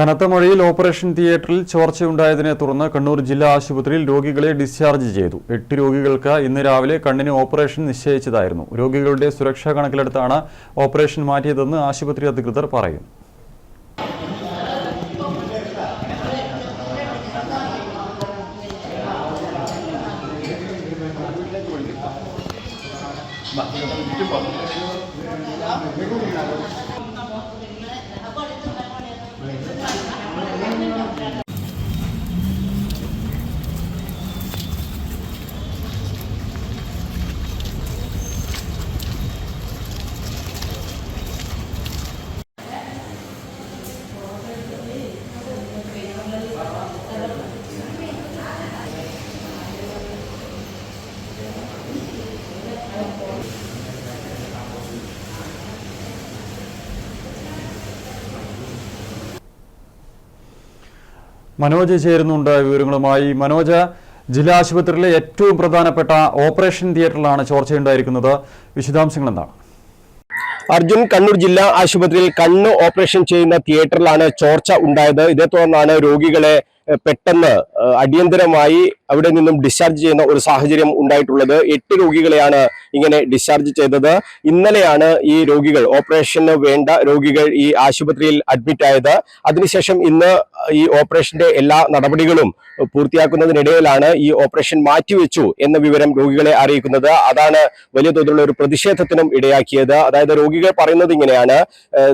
കനത്ത മഴയിൽ ഓപ്പറേഷൻ തിയേറ്ററിൽ ചോർച്ചയുണ്ടായതിനെ തുടർന്ന് കണ്ണൂർ ജില്ലാ ആശുപത്രിയിൽ രോഗികളെ ഡിസ്ചാർജ് ചെയ്തു. 8 രോഗികൾക്ക് ഇന്ന് രാവിലെ കണ്ണിന് ഓപ്പറേഷൻ നിശ്ചയിച്ചതായിരുന്നു. രോഗികളുടെ സുരക്ഷ കണക്കിലെടുത്താണ് ഓപ്പറേഷൻ മാറ്റിയതെന്ന് ആശുപത്രി അധികൃതർ പറയുന്നു. മനോജ് ചേരുന്നുണ്ട് വിവരങ്ങളുമായി. മനോജ്, ജില്ലാ ആശുപത്രിയിലെ ഏറ്റവും പ്രധാനപ്പെട്ട ഓപ്പറേഷൻ തിയേറ്ററിലാണ് ചോർച്ചയുണ്ടായിരിക്കുന്നത്. വിശദാംശങ്ങൾ എന്താണ്? അർജുൻ, കണ്ണൂർ ജില്ലാ ആശുപത്രിയിൽ കണ്ണ് ഓപ്പറേഷൻ ചെയ്യുന്ന തിയേറ്ററിലാണ് ചോർച്ച ഉണ്ടായത്. ഇതേ തുടർന്നാണ് രോഗികളെ പെട്ടെന്ന് അടിയന്തരമായി അവിടെ നിന്നും ഡിസ്ചാർജ് ചെയ്യുന്ന ഒരു സാഹചര്യം ഉണ്ടായിട്ടുള്ളത്. 8 രോഗികളെയാണ് ഇങ്ങനെ ഡിസ്ചാർജ് ചെയ്തത്. ഇന്നലെയാണ് ഈ രോഗികൾ, ഓപ്പറേഷന് വേണ്ട രോഗികൾ ഈ ആശുപത്രിയിൽ അഡ്മിറ്റ് ആയത്. അതിനുശേഷം ഇന്ന് ഈ ഓപ്പറേഷന്റെ എല്ലാ നടപടികളും പൂർത്തിയാക്കുന്നതിനിടയിലാണ് ഈ ഓപ്പറേഷൻ മാറ്റിവെച്ചു എന്ന വിവരം രോഗികളെ അറിയിക്കുന്നത്. അതാണ് വലിയ തോതിലുള്ള ഒരു പ്രതിഷേധത്തിനും ഇടയാക്കിയത്. അതായത് രോഗികൾ പറയുന്നത് ഇങ്ങനെയാണ്: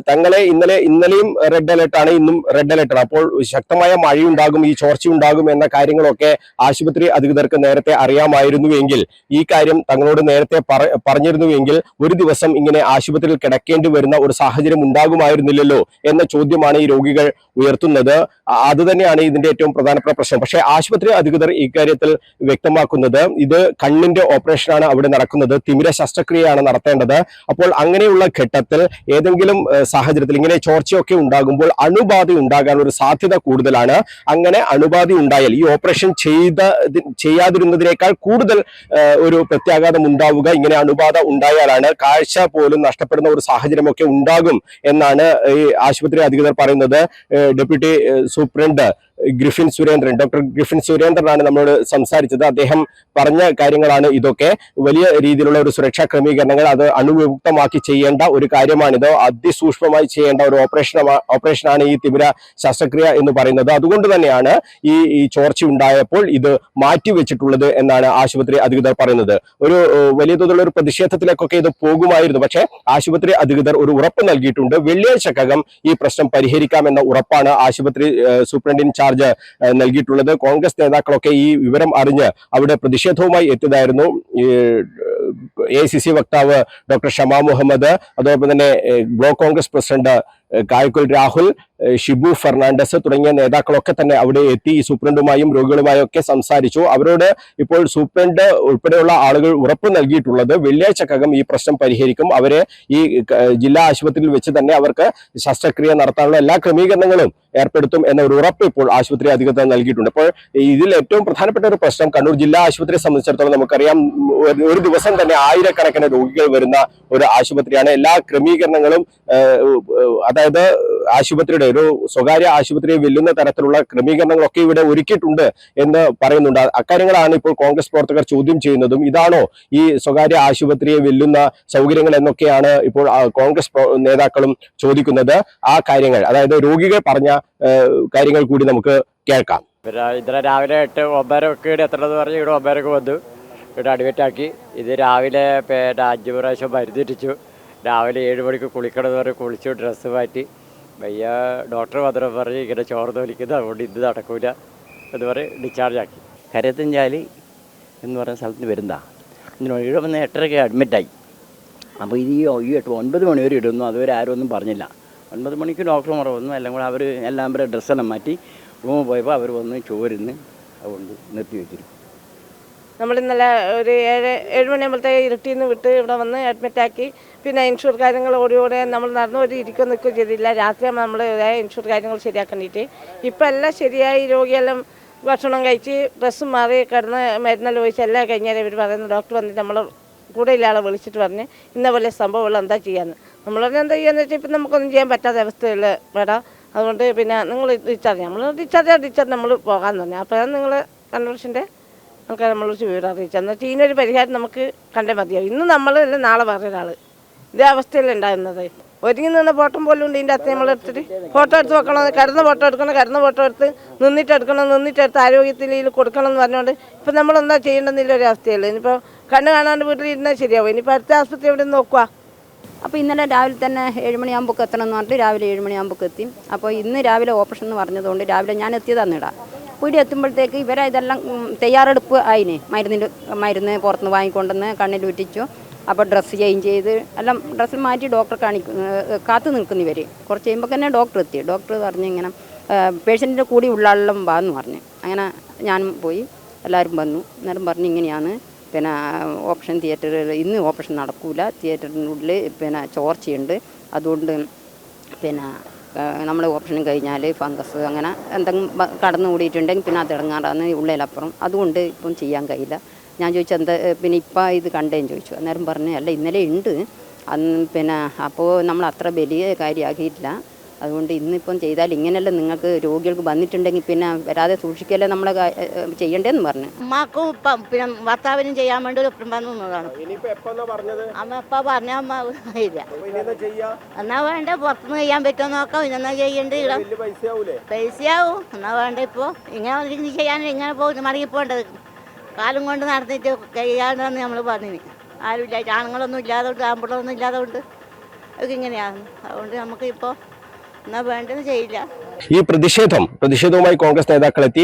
തങ്ങളെ ഇന്നലെയും റെഡ് അലർട്ടാണ്, ഇന്നും റെഡ് അലർട്ടാണ്. അപ്പോൾ ശക്തമായ മഴയുണ്ടാകും, ഈ ചോർച്ചയുണ്ടാകും എന്ന കാര്യങ്ങളൊക്കെ ആശുപത്രി അധികൃതർക്ക് നേരത്തെ അറിയാമായിരുന്നുവെങ്കിൽ, ഈ കാര്യം തങ്ങളോട് നേരത്തെ പറഞ്ഞിരുന്നുവെങ്കിൽ ഒരു ദിവസം ഇങ്ങനെ ആശുപത്രിയിൽ കിടക്കേണ്ടി വരുന്ന ഒരു സാഹചര്യം ഉണ്ടാകുമായിരുന്നില്ലല്ലോ എന്ന ചോദ്യമാണ് ഈ രോഗികൾ ഉയർത്തുന്നത്. അതുതന്നെയാണ് ഇതിന്റെ ഏറ്റവും പ്രധാനപ്പെട്ട പ്രശ്നം. പക്ഷേ ആശുപത്രി അധികൃതർ ഇക്കാര്യത്തിൽ വ്യക്തമാക്കുന്നത് ഇത് കണ്ണിന്റെ ഓപ്പറേഷനാണ് അവിടെ നടക്കുന്നത്, തിമിര ശസ്ത്രക്രിയയാണ് നടത്തേണ്ടത്. അപ്പോൾ അങ്ങനെയുള്ള ഘട്ടത്തിൽ ഏതെങ്കിലും സാഹചര്യത്തിൽ ഇങ്ങനെ ചോർച്ചയൊക്കെ ഉണ്ടാകുമ്പോൾ അണുബാധ ഉണ്ടാകാൻ ഒരു സാധ്യത കൂടുതലാണ്. അങ്ങനെ അണുബാധ ഉണ്ടായാൽ ഈ ഓപ്പറേഷൻ ചെയ്യാതിരുന്നതിനേക്കാൾ കൂടുതൽ ഒരു പ്രത്യാഘാതം ഉണ്ടാവുക ഇങ്ങനെ അണുബാധ ഉണ്ടായാലാണ്. കാഴ്ച പോലും നഷ്ടപ്പെടുന്ന ഒരു സാഹചര്യമൊക്കെ ഉണ്ടാകും എന്നാണ് ഈ ആശുപത്രി അധികൃതർ പറയുന്നത്. ഡെപ്യൂട്ടി സൂപ്രണ്ട് ഡോക്ടർ ഗ്രിഫിൻ സുരേന്ദ്രനാണ് നമ്മളോട് സംസാരിച്ചത്. അദ്ദേഹം പറഞ്ഞ കാര്യങ്ങളാണ് ഇതൊക്കെ. വലിയ രീതിയിലുള്ള ഒരു സുരക്ഷാ ക്രമീകരണങ്ങൾ, അത് അണുവിമുക്തമാക്കി ചെയ്യേണ്ട ഒരു കാര്യമാണിത്. അതിസൂക്ഷ്മമായി ചെയ്യേണ്ട ഒരു ഓപ്പറേഷനാണ് ഈ തിമിര ശസ്ത്രക്രിയ എന്ന് പറയുന്നത്. അതുകൊണ്ട് തന്നെയാണ് ഈ ചോർച്ച ഉണ്ടായപ്പോൾ ഇത് മാറ്റിവെച്ചിട്ടുള്ളത് എന്നാണ് ആശുപത്രി അധികൃതർ പറയുന്നത്. ഒരു വലിയ തോതിലുള്ള ഒരു പ്രതിഷേധത്തിലേക്കൊക്കെ ഇത് പോകുമായിരുന്നു. പക്ഷേ ആശുപത്രി അധികൃതർ ഒരു ഉറപ്പ് നൽകിയിട്ടുണ്ട്. വെള്ളിയാഴ്ചക്കകം ഈ പ്രശ്നം പരിഹരിക്കാമെന്ന ഉറപ്പാണ് ആശുപത്രി സൂപ്രണ്ട് ഇൻചാർജ് നൽകിയിട്ടുള്ളത്. കോൺഗ്രസ് നേതാക്കളൊക്കെ ഈ വിവരം അറിഞ്ഞ് അവിടെ പ്രതിഷേധവുമായി എത്തിയതായിരുന്നു. AICC വക്താവ് ഡോക്ടർ ഷമാ മുഹമ്മദ്, അതോടൊപ്പം തന്നെ ബ്ലോക്ക് കോൺഗ്രസ് പ്രസിഡന്റ് കായക്കുൽ രാഹുൽ, ഷിബു ഫെർണാണ്ടസ് തുടങ്ങിയ നേതാക്കളൊക്കെ തന്നെ അവിടെ എത്തി ഈ സൂപ്രണ്ടുമായും രോഗികളുമായും ഒക്കെ സംസാരിച്ചു. അവരോട് ഇപ്പോൾ സൂപ്രണ്ട് ഉൾപ്പെടെയുള്ള ആളുകൾ ഉറപ്പ് നൽകിയിട്ടുള്ളത് വെള്ളിയാഴ്ചക്കകം ഈ പ്രശ്നം പരിഹരിക്കും. അവരെ ഈ ജില്ലാ ആശുപത്രിയിൽ വെച്ച് തന്നെ അവർക്ക് ശസ്ത്രക്രിയ നടത്താനുള്ള എല്ലാ ക്രമീകരണങ്ങളും ഏർപ്പെടുത്തും എന്ന ഒരു ഉറപ്പ് ഇപ്പോൾ ആശുപത്രി അധികൃതർ നൽകിയിട്ടുണ്ട്. അപ്പോൾ ഇതിൽ ഏറ്റവും പ്രധാനപ്പെട്ട ഒരു പ്രശ്നം, കണ്ണൂർ ജില്ലാ ആശുപത്രിയെ സംബന്ധിച്ചിടത്തോളം നമുക്കറിയാം, ഒരു ദിവസം തന്നെ ആയിരക്കണക്കിന് രോഗികൾ വരുന്ന ഒരു ആശുപത്രിയാണ്. എല്ലാ ക്രമീകരണങ്ങളും, അതായത് ആശുപത്രിയുടെ ഒരു സ്വകാര്യ ആശുപത്രിയെ വെല്ലുന്ന തരത്തിലുള്ള ക്രമീകരണങ്ങളൊക്കെ ഇവിടെ ഒരുക്കിയിട്ടുണ്ട് എന്ന് പറയുന്നുണ്ട്. അക്കാര്യങ്ങളാണ് ഇപ്പോൾ കോൺഗ്രസ് പ്രവർത്തകർ ചോദ്യം ചെയ്യുന്നതും. ഇതാണോ ഈ സ്വകാര്യ ആശുപത്രിയെ വെല്ലുന്ന സൗകര്യങ്ങൾ എന്നൊക്കെയാണ് ഇപ്പോൾ കോൺഗ്രസ് നേതാക്കളും ചോദിക്കുന്നത്. ആ കാര്യങ്ങൾ, അതായത് രോഗികൾ പറഞ്ഞ കാര്യങ്ങൾ കൂടി നമുക്ക് കേൾക്കാം. ഇന്നലെ രാവിലെ 8-9 എത്രയെന്ന് പറഞ്ഞ് ഇവിടെ 9 വന്നു, ഇവിടെ അഡ്മിറ്റ് ആക്കി. ഇത് രാവിലെ 5 പ്രാവശ്യം മരുന്നിട്ടിച്ചു. രാവിലെ 7 മണിക്ക് കുളിക്കണമെന്ന് പറഞ്ഞ് കുളിച്ചു, ഡ്രസ്സ് മാറ്റി. വയ്യ, ഡോക്ടർ മാത്രം പറഞ്ഞ് ഇങ്ങനെ ചോർന്ന് വലിക്കുന്നത്, അതുകൊണ്ട് ഇത് നടക്കൂല എന്ന് പറഞ്ഞ് ഡിസ്ചാർജ് ആക്കി. കരയത്തഞ്ചാലി എന്ന് പറയുന്ന സ്ഥലത്ത് വരുന്നതാണ്. ഇവിടെ വന്ന് 8:30 അഡ്മിറ്റായി. അപ്പോൾ ഈ 9 മണി വരെ ഇടുന്നു. അതുവരെ ആരും ഒന്നും പറഞ്ഞില്ല. 9 മണിക്ക് ഡോക്ടർമാർ വന്നു. എല്ലാം കൂടെ അവർ എല്ലാം പേരെ ഡ്രസ്സെല്ലാം മാറ്റി റൂമിൽ പോയപ്പോൾ അവർ വന്ന് ചോരുന്ന് അതുകൊണ്ട് നിർത്തി വെച്ചിരുന്നു. നമ്മളിന്നലെ ഒരു 7 മണിയാകുമ്പോഴത്തേക്ക് ഇരുട്ടിൽ നിന്ന് വിട്ട് ഇവിടെ വന്ന് അഡ്മിറ്റാക്കി. പിന്നെ ഇൻഷൂർ കാര്യങ്ങൾ ഓടിയോടെ നമ്മൾ നടന്നു ഒരു ഇരിക്കുകയും നിൽക്കുകയും ചെയ്തില്ല. രാത്രിയാണ് നമ്മൾ ഇൻഷൂർ കാര്യങ്ങൾ ശരിയാക്കേണ്ടിയിട്ട്. ഇപ്പം എല്ലാം ശരിയായി. രോഗിയെല്ലാം ഭക്ഷണം കഴിച്ച് ഡ്രസ്സും മാറി കിടന്ന് മരുന്നെല്ലാം ഒഴിച്ച് എല്ലാം കഴിഞ്ഞാൽ ഇവർ പറയുന്നു, ഡോക്ടർ വന്നിട്ട് നമ്മൾ കൂടെ ഇല്ല ആളെ വിളിച്ചിട്ട് പറഞ്ഞ് ഇന്ന പോലെ സംഭവമുള്ള എന്താ ചെയ്യാന്ന്. നമ്മൾ പറഞ്ഞാൽ എന്താ ചെയ്യാന്ന് വെച്ചാൽ ഇപ്പം നമുക്കൊന്നും ചെയ്യാൻ പറ്റാത്ത അവസ്ഥയിൽ വേണം. അതുകൊണ്ട് പിന്നെ നിങ്ങൾ ഡിസ്ചാർജ് ഡിസ്ചാർജ് നമ്മൾ പോകാമെന്ന് പറഞ്ഞു. അപ്പോഴാണ് നിങ്ങൾ കൺവെൻഷൻ്റെ ആൾക്കാർ നമ്മൾ വിവരം അറിയിച്ചത്. എന്നാൽ ഇതിനൊരു പരിഹാരം നമുക്ക് കണ്ടേ മതിയാവും. ഇന്ന് നമ്മൾ അല്ല നാളെ വേറൊരാൾ ഇതേ അവസ്ഥയിൽ ഉണ്ടാകുന്നത്. ഒരുങ്ങി നിന്ന് ഫോട്ടോ പോലും ഉണ്ട്. ഇതിൻ്റെ അകത്ത് നമ്മളെടുത്തിട്ട് ഫോട്ടോ എടുത്ത് വെക്കണം, കിടന്ന ഫോട്ടോ എടുക്കണം, കിടന്ന ഫോട്ടോ എടുത്ത് നിന്നിട്ടെടുത്ത് ആരോഗ്യത്തിൽ കൊടുക്കണം എന്ന് പറഞ്ഞുകൊണ്ട് ഇപ്പം നമ്മളെന്താ ചെയ്യേണ്ടെന്നില്ല ഒരു അവസ്ഥയല്ലേ. ഇനിയിപ്പോൾ കണ്ണ് കാണാണ്ട് വീട്ടിലിരുന്നാൽ ശരിയാവും. ഇനിയിപ്പോൾ അടുത്ത ആശുപത്രി എവിടെ നോക്കുക. അപ്പോൾ ഇന്നലെ രാവിലെ തന്നെ 7 മണിയാകുമ്പോൾ എത്തണം എന്ന് പറഞ്ഞിട്ട് രാവിലെ 7 മണിയാകുമ്പോൾ എത്തി. അപ്പോൾ ഇന്ന് രാവിലെ ഓപ്പറേഷൻ എന്ന് പറഞ്ഞതുകൊണ്ട് രാവിലെ ഞാൻ എത്തിയതാന്നിടാം. ഇവിടെ എത്തുമ്പോഴത്തേക്ക് ഇവരെ ഇതെല്ലാം തയ്യാറെടുപ്പ് ആയിന്. മരുന്ന് പുറത്തുനിന്ന് വാങ്ങിക്കൊണ്ടുവന്ന് കണ്ണിൽ ഉറ്റിച്ചു. അപ്പോൾ ഡ്രസ്സ് ചേഞ്ച് ചെയ്ത് എല്ലാം ഡ്രസ്സ് മാറ്റി ഡോക്ടറെ കാത്തു നിൽക്കുന്നു ഇവർ. കുറച്ച് കഴിയുമ്പോൾ തന്നെ ഡോക്ടർ എത്തി. ഡോക്ടർ പറഞ്ഞു ഇങ്ങനെ പേഷ്യൻറ്റിൻ്റെ കൂടി ഉള്ള ആളെല്ലാം വാന്ന് പറഞ്ഞു. അങ്ങനെ ഞാനും പോയി, എല്ലാവരും വന്നു. അന്നേരം പറഞ്ഞു ഇങ്ങനെയാണ് പിന്നെ ഓപ്പറേഷൻ തിയേറ്ററിൽ ഇന്ന് ഓപ്പറേഷൻ നടക്കൂല, തിയേറ്ററിനുള്ളിൽ പിന്നെ ചോർച്ചയുണ്ട്, അതുകൊണ്ട് പിന്നെ നമ്മൾ ഓപ്പറേഷൻ കഴിഞ്ഞാൽ ഫംഗസ് അങ്ങനെ എന്തെങ്കിലും കടന്നു കൂടിയിട്ടുണ്ടെങ്കിൽ പിന്നെ അത് ഇറങ്ങാറാന്ന് ഉള്ളിലപ്പുറം, അതുകൊണ്ട് ഇപ്പം ചെയ്യാൻ കഴിയില്ല. ഞാൻ ചോദിച്ചു എന്താ പിന്നെ ഇപ്പം ഇത് കണ്ടേന്ന് ചോദിച്ചു. അന്നേരം പറഞ്ഞു അല്ല ഇന്നലെ ഉണ്ട് പിന്നെ അപ്പോൾ നമ്മൾ അത്ര വലിയ കാര്യമാക്കിയിട്ടില്ല, അതുകൊണ്ട് ഇന്നിപ്പം ചെയ്താൽ ഇങ്ങനെയല്ല നിങ്ങൾക്ക് രോഗികൾക്ക് വന്നിട്ടുണ്ടെങ്കിൽ പിന്നെ വരാതെ സൂക്ഷിക്കല്ലേ നമ്മളെ ചെയ്യണ്ടേന്ന് പറഞ്ഞു. അമ്മക്കും പിന്നെ ഭർത്താവിനും ചെയ്യാൻ വേണ്ടി ഒരു വന്നതാണ്. അമ്മ എപ്പോൾ പറഞ്ഞാൽ അമ്മ ഇല്ല. എന്നാ വേണ്ട പുറത്തുനിന്ന് ചെയ്യാൻ പറ്റുമോ നോക്കാം. ഇന്നെന്നാ ചെയ്യേണ്ടത് ഇടാം പൈസയാവും. എന്നാ വേണ്ട ഇപ്പോൾ ഇങ്ങനെ ചെയ്യാൻ ഇങ്ങനെ പോയി മടങ്ങി പോകേണ്ടത്. കാലം കൊണ്ട് നടന്നിട്ട് ചെയ്യാണ്ടെന്ന് നമ്മൾ പറഞ്ഞു. ആരുമില്ല, ആണുങ്ങളൊന്നും ഇല്ലാത്തതുകൊണ്ട് ആമ്പിളൊന്നും ഇല്ലാത്തതുകൊണ്ട് അതൊക്കെ ഇങ്ങനെയാണ്. അതുകൊണ്ട് നമുക്ക് ഇപ്പോൾ എന്നാ വേണ്ടത് ചെയ്യില്ല. ഈ പ്രതിഷേധവുമായി കോൺഗ്രസ് നേതാക്കളെത്തി.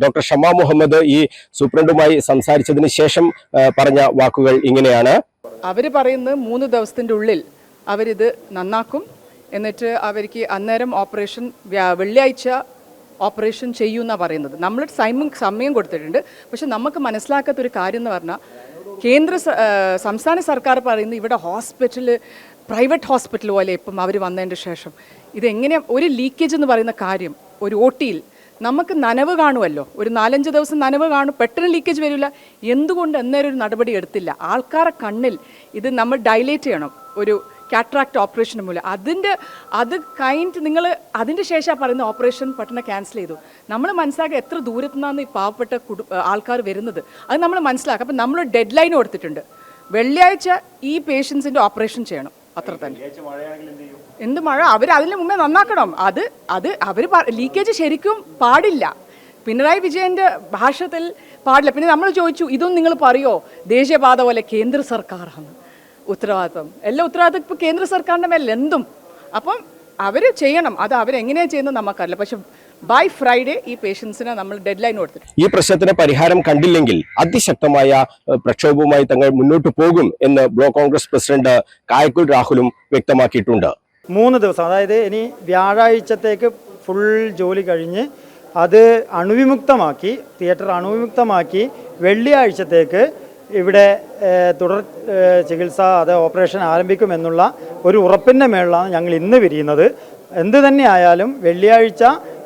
ഡോക്ടർ ഷമാ മുഹമ്മദ് ഈ സൂപ്രണ്ടുമായി സംസാരിച്ചതിന് ശേഷം പറഞ്ഞ വാക്കുകൾ ഇങ്ങനെയാണ്. അവർ പറയുന്നത് 3 ദിവസത്തിൻ്റെ ഉള്ളിൽ അവരിത് നന്നാക്കും, എന്നിട്ട് അവർക്ക് അന്നേരം ഓപ്പറേഷൻ വെള്ളിയാഴ്ച ഓപ്പറേഷൻ ചെയ്യുമെന്നാണ് പറയുന്നത്. നമ്മൾ സമയം കൊടുത്തിട്ടുണ്ട്. പക്ഷെ നമുക്ക് മനസ്സിലാക്കാത്തൊരു കാര്യം എന്ന് പറഞ്ഞാൽ സംസ്ഥാന സർക്കാർ പറയുന്നത് ഇവിടെ പ്രൈവറ്റ് ഹോസ്പിറ്റൽ പോലെ ഇപ്പം അവർ വന്നതിൻ്റെ ശേഷം ഇതെങ്ങനെയാണ് ഒരു ലീക്കേജ് എന്ന് പറയുന്ന കാര്യം ഒരു OT-യിൽ നമുക്ക് നനവ് കാണുമല്ലോ, ഒരു 4-5 ദിവസം നനവ് കാണും, പെട്ടെന്ന് ലീക്കേജ് വരില്ല. എന്തുകൊണ്ട് അന്നേരം ഒരു നടപടി എടുത്തില്ല? ആൾക്കാരെ കണ്ണിൽ ഇത് നമ്മൾ ഡൈലേറ്റ് ചെയ്യണം ഒരു കാറ്ററാക്ട് ഓപ്പറേഷന് മൂലം. അത് നിങ്ങൾ അതിൻ്റെ ശേഷം പറയുന്ന ഓപ്പറേഷൻ പെട്ടെന്ന് ക്യാൻസൽ ചെയ്തു. നമ്മൾ മനസ്സിലാക്കുക എത്ര ദൂരത്തു നിന്നാണ് ഈ പാവപ്പെട്ട ആൾക്കാർ വരുന്നത്, അത് നമ്മൾ മനസ്സിലാക്കുക. അപ്പം നമ്മൾ ഡെഡ് ലൈൻ കൊടുത്തിട്ടുണ്ട്, വെള്ളിയാഴ്ച ഈ പേഷ്യൻസിൻ്റെ ഓപ്പറേഷൻ ചെയ്യണം, അത്ര തന്നെ. എന്ത് മഴ അവർ അതിന് മുമ്പേ നന്നാക്കണം. അവർ ലീക്കേജ് ശരിക്കും പാടില്ല. പിണറായി വിജയൻ്റെ ഭാഷത്തിൽ പാടില്ല. പിന്നെ നമ്മൾ ചോദിച്ചു ഇതൊന്നും നിങ്ങൾ പറയുമോ? ദേശീയപാത പോലെ കേന്ദ്ര സർക്കാരാണ് ഉത്തരവാദിത്വം, എല്ലാ ഉത്തരവാദിത്വം ഇപ്പോൾ കേന്ദ്ര സർക്കാരിൻ്റെ മേലെ എന്തും. അപ്പം അവർ ചെയ്യണം. അത് അവരെങ്ങനെയാണ് ചെയ്യുന്നത് നമുക്കറിയില്ല. പക്ഷെ ബൈ ഫ്രൈഡേ ഈ പേഷ്യൻസിനെ നമ്മൾ ഡെഡ് ലൈൻ കൊടുത്തു. ഈ പ്രശ്നത്തിന് പരിഹാരം കണ്ടില്ലെങ്കിൽ അതിശക്തമായ പ്രക്ഷോഭവുമായി തങ്ങൾ മുന്നോട്ട് പോകും എന്ന് ബ്ലോക്ക് കോൺഗ്രസ് പ്രസിഡന്റ് കായക്കുൽ രാഹുലും വ്യക്തമാക്കിയിട്ടുണ്ട്. 3 ദിവസം, അതായത് ഇനി വ്യാഴാഴ്ചത്തേക്ക് ഫുൾ ജോലി കഴിഞ്ഞ് അത് അണുവിമുക്തമാക്കി, തിയേറ്റർ അണുവിമുക്തമാക്കി വെള്ളിയാഴ്ചത്തേക്ക് ഇവിടെ തുടർ ചികിത്സ ഓപ്പറേഷൻ ആരംഭിക്കുമെന്നുള്ള ഒരു ഉറപ്പിൻ്റെ മേളിലാണ് ഞങ്ങൾ ഇന്ന് പിരിയുന്നത്. എന്ത് തന്നെ ആയാലും വെള്ളിയാഴ്ച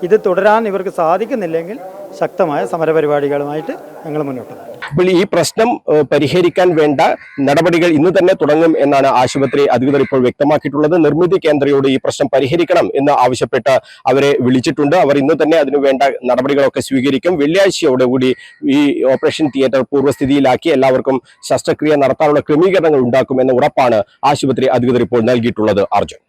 ഇത് തുടരാൻ ഇവർക്ക് സാധിക്കുന്നില്ലെങ്കിൽ ശക്തമായ സമരപരിപാടികളുമായിട്ട് ഞങ്ങൾ മുന്നോട്ട് പോകും. അപ്പോൾ ഈ പ്രശ്നം പരിഹരിക്കാൻ വേണ്ട നടപടികൾ ഇന്ന് തന്നെ തുടങ്ങും എന്നാണ് ആശുപത്രി അധികൃതർ ഇപ്പോൾ വ്യക്തമാക്കിയിട്ടുള്ളത്. നിർമ്മിതി കേന്ദ്രയോട് ഈ പ്രശ്നം പരിഹരിക്കണം എന്ന് ആവശ്യപ്പെട്ട് അവരെ വിളിച്ചിട്ടുണ്ട്. അവർ ഇന്ന് തന്നെ അതിനു വേണ്ട നടപടികളൊക്കെ സ്വീകരിക്കും. വെള്ളിയാഴ്ചയോടുകൂടി ഈ ഓപ്പറേഷൻ തിയേറ്റർ പൂർവ്വസ്ഥിതിയിലാക്കി എല്ലാവർക്കും ശസ്ത്രക്രിയ നടത്താനുള്ള ക്രമീകരണങ്ങൾ ഉണ്ടാക്കും എന്ന ഉറപ്പാണ് ആശുപത്രി അധികൃതർ ഇപ്പോൾ നൽകിയിട്ടുള്ളത്. അർജുൻ.